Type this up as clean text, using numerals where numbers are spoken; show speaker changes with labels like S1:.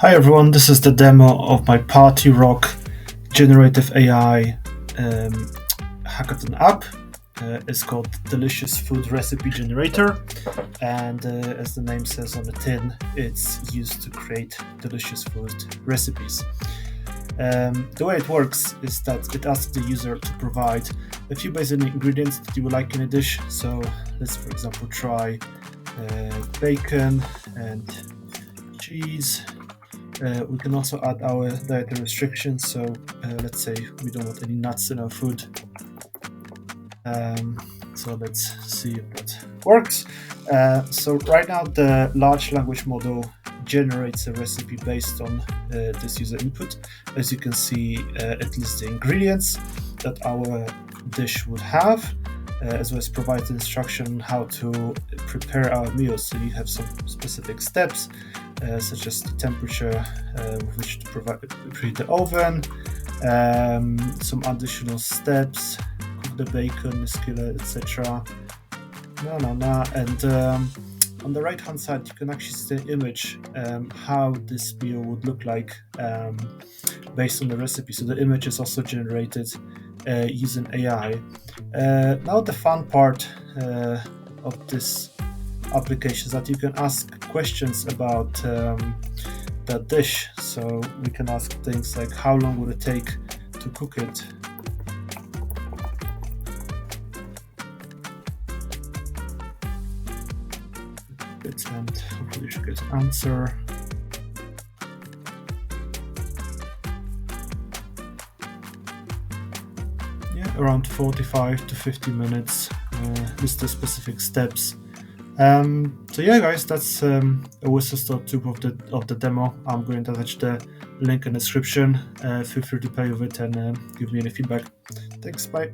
S1: Hi everyone, this is the demo of my PartyRock Generative AI Hackathon app. It's called Delicious Food Recipe Generator, and as the name says on the tin, it's used to create delicious food recipes. The way it works is that it asks the user to provide a few basic ingredients that you would like in a dish. So let's, for example, try bacon and cheese. We can also add our dietary restrictions. So let's say we don't want any nuts in our food. So let's see if that works. So right now the large language model generates a recipe based on this user input. As you can see, it lists the ingredients that our dish would have, as well as provides instruction on how to prepare our meals. So you have some specific steps, such as the temperature with which to preheat the oven, some additional steps, cook the bacon, the skillet, etc. And on the right hand side you can actually see the image, how this meal would look like based on the recipe. So the image is also generated using AI. Now the fun part of this application is that you can ask questions about that dish. So we can ask things like, how long would it take to cook it? And hopefully you should get an answer. Yeah, around 45 to 50 minutes. List the specific steps. So yeah, guys, that's a whistle-stop tour of the demo. I'm going to attach the link in the description. Feel free to play with it and give me any feedback. Thanks, bye.